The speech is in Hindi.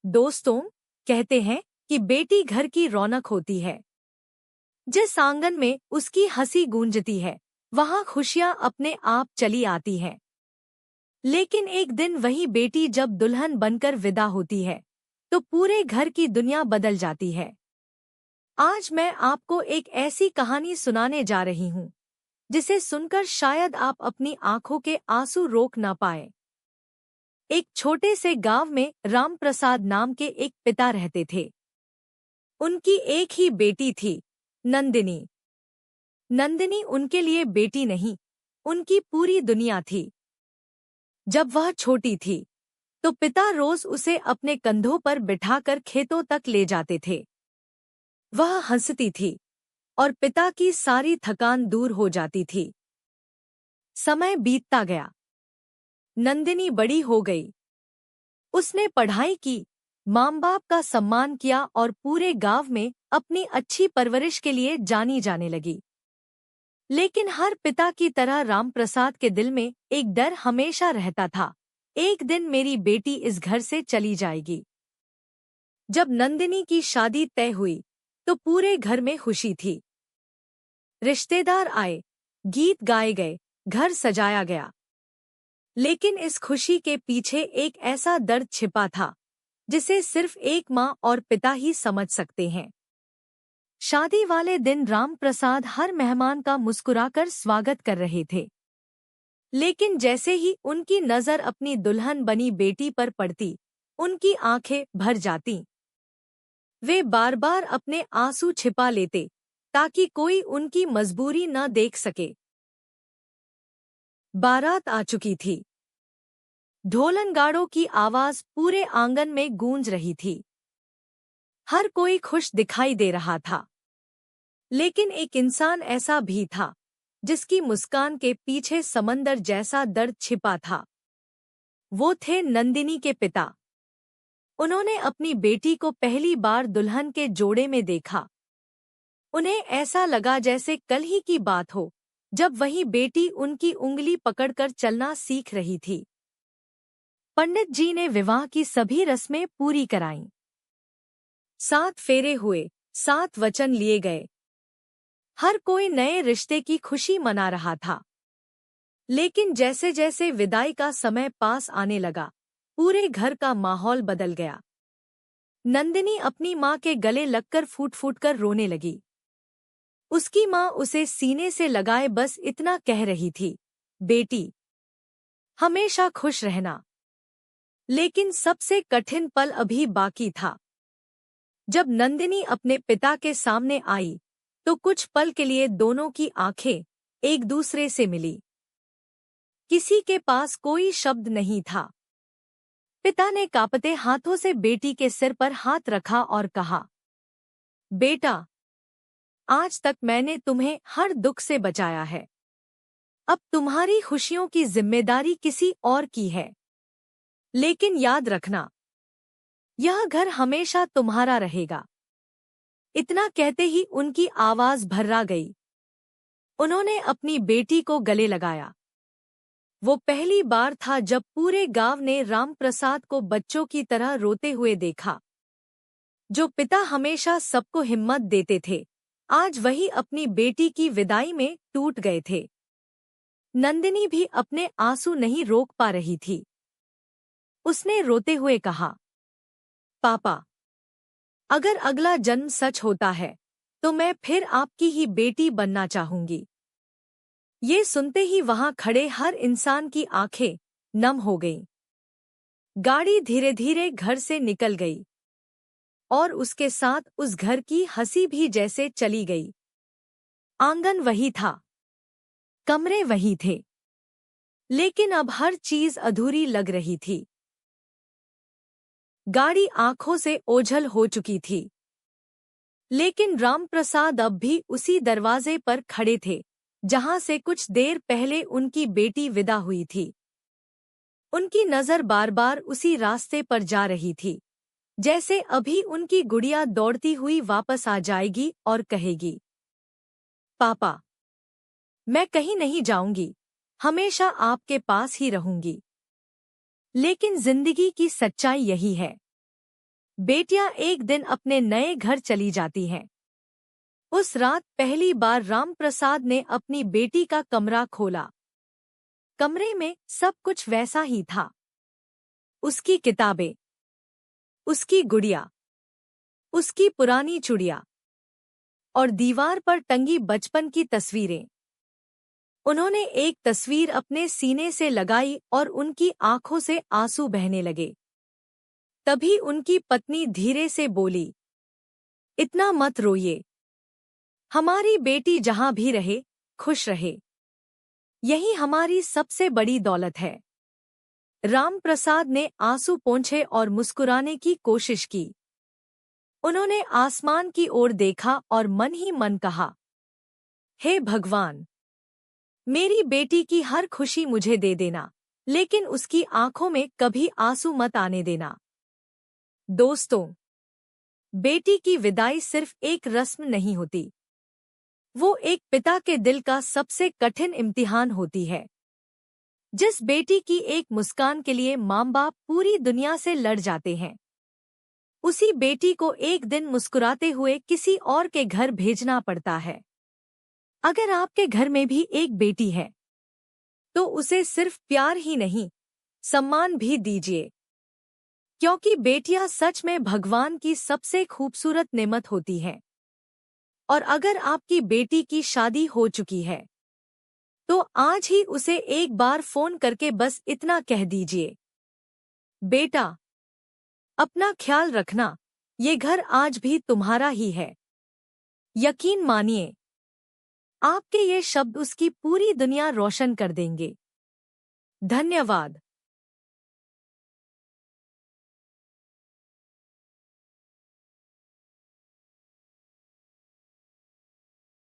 दोस्तों, कहते हैं कि बेटी घर की रौनक होती है। जिस आंगन में उसकी हंसी गूंजती है, वहां खुशियां अपने आप चली आती हैं। लेकिन एक दिन वही बेटी जब दुल्हन बनकर विदा होती है, तो पूरे घर की दुनिया बदल जाती है। आज मैं आपको एक ऐसी कहानी सुनाने जा रही हूँ, जिसे सुनकर शायद आप अपनी आंखों के आंसू रोक ना पाए। एक छोटे से गांव में राम प्रसाद नाम के एक पिता रहते थे। उनकी एक ही बेटी थी, नंदिनी। नंदिनी उनके लिए बेटी नहीं, उनकी पूरी दुनिया थी। जब वह छोटी थी, तो पिता रोज उसे अपने कंधों पर बिठाकर खेतों तक ले जाते थे। वह हंसती थी और पिता की सारी थकान दूर हो जाती थी। समय बीतता गया। नंदिनी बड़ी हो गई। उसने पढ़ाई की, माँ बाप का सम्मान किया और पूरे गांव में अपनी अच्छी परवरिश के लिए जानी जाने लगी। लेकिन हर पिता की तरह रामप्रसाद के दिल में एक डर हमेशा रहता था, एक दिन मेरी बेटी इस घर से चली जाएगी। जब नंदिनी की शादी तय हुई, तो पूरे घर में खुशी थी। रिश्तेदार आए, गीत गाए गए, घर सजाया गया। लेकिन इस खुशी के पीछे एक ऐसा दर्द छिपा था, जिसे सिर्फ एक माँ और पिता ही समझ सकते हैं। शादी वाले दिन रामप्रसाद हर मेहमान का मुस्कुराकर स्वागत कर रहे थे। लेकिन जैसे ही उनकी नजर अपनी दुल्हन बनी बेटी पर पड़ती, उनकी आंखें भर जातीं। वे बार बार अपने आंसू छिपा लेते, ताकि कोई उनकी मजबूरी न देख सके। बारात आ चुकी थी। ढोलनगाड़ों की आवाज पूरे आंगन में गूंज रही थी। हर कोई खुश दिखाई दे रहा था। लेकिन एक इंसान ऐसा भी था, जिसकी मुस्कान के पीछे समंदर जैसा दर्द छिपा था। वो थे नंदिनी के पिता। उन्होंने अपनी बेटी को पहली बार दुल्हन के जोड़े में देखा। उन्हें ऐसा लगा जैसे कल ही की बात हो, जब वही बेटी उनकी उंगली पकड़कर चलना सीख रही थी। पंडित जी ने विवाह की सभी रस्में पूरी कराईं। 7 फेरे हुए, 7 वचन लिए गए। हर कोई नए रिश्ते की खुशी मना रहा था। लेकिन जैसे जैसे विदाई का समय पास आने लगा, पूरे घर का माहौल बदल गया। नंदिनी अपनी माँ के गले लगकर फूट फूट कर रोने लगी। उसकी माँ उसे सीने से लगाए बस इतना कह रही थी, बेटी, हमेशा खुश रहना। लेकिन सबसे कठिन पल अभी बाकी था। जब नंदिनी अपने पिता के सामने आई, तो कुछ पल के लिए दोनों की आंखें एक दूसरे से मिली। किसी के पास कोई शब्द नहीं था। पिता ने कांपते हाथों से बेटी के सिर पर हाथ रखा और कहा, बेटा, आज तक मैंने तुम्हें हर दुख से बचाया है। अब तुम्हारी खुशियों की जिम्मेदारी किसी और की है। लेकिन याद रखना, यह घर हमेशा तुम्हारा रहेगा। इतना कहते ही उनकी आवाज भर्रा गई। उन्होंने अपनी बेटी को गले लगाया। वो पहली बार था जब पूरे गांव ने रामप्रसाद को बच्चों की तरह रोते हुए देखा। जो पिता हमेशा सबको हिम्मत देते थे, आज वही अपनी बेटी की विदाई में टूट गए थे। नंदिनी भी अपने आंसू नहीं रोक पा रही थी। उसने रोते हुए कहा, पापा, अगर अगला जन्म सच होता है, तो मैं फिर आपकी ही बेटी बनना चाहूंगी। ये सुनते ही वहां खड़े हर इंसान की आंखें नम हो गईं। गाड़ी धीरे धीरे घर से निकल गई और उसके साथ उस घर की हंसी भी जैसे चली गई। आंगन वही था, कमरे वही थे, लेकिन अब हर चीज अधूरी लग रही थी। गाड़ी आंखों से ओझल हो चुकी थी, लेकिन रामप्रसाद अब भी उसी दरवाजे पर खड़े थे, जहां से कुछ देर पहले उनकी बेटी विदा हुई थी। उनकी नजर बार बार उसी रास्ते पर जा रही थी, जैसे अभी उनकी गुड़िया दौड़ती हुई वापस आ जाएगी और कहेगी, पापा, मैं कहीं नहीं जाऊंगी, हमेशा आपके पास ही रहूंगी। लेकिन जिंदगी की सच्चाई यही है। बेटियां एक दिन अपने नए घर चली जाती हैं। उस रात पहली बार रामप्रसाद ने अपनी बेटी का कमरा खोला। कमरे में सब कुछ वैसा ही था। उसकी किताबें, उसकी गुड़िया, उसकी पुरानी चूड़ियां और दीवार पर टंगी बचपन की तस्वीरें। उन्होंने एक तस्वीर अपने सीने से लगाई और उनकी आंखों से आंसू बहने लगे। तभी उनकी पत्नी धीरे से बोली, इतना मत रोइए। हमारी बेटी जहां भी रहे, खुश रहे। यही हमारी सबसे बड़ी दौलत है। रामप्रसाद ने आंसू पोंछे और मुस्कुराने की कोशिश की। उन्होंने आसमान की ओर देखा और मन ही मन कहा, हे भगवान, मेरी बेटी की हर खुशी मुझे दे देना, लेकिन उसकी आंखों में कभी आंसू मत आने देना। दोस्तों, बेटी की विदाई सिर्फ एक रस्म नहीं होती। वो एक पिता के दिल का सबसे कठिन इम्तिहान होती है। जिस बेटी की एक मुस्कान के लिए माँ बाप पूरी दुनिया से लड़ जाते हैं, उसी बेटी को एक दिन मुस्कुराते हुए किसी और के घर भेजना पड़ता है। अगर आपके घर में भी एक बेटी है, तो उसे सिर्फ प्यार ही नहीं, सम्मान भी दीजिए, क्योंकि बेटियां सच में भगवान की सबसे खूबसूरत नेमत होती हैं। और अगर आपकी बेटी की शादी हो चुकी है, तो आज ही उसे एक बार फोन करके बस इतना कह दीजिए, बेटा, अपना ख्याल रखना, ये घर आज भी तुम्हारा ही है। यकीन मानिए, आपके ये शब्द उसकी पूरी दुनिया रोशन कर देंगे। धन्यवाद।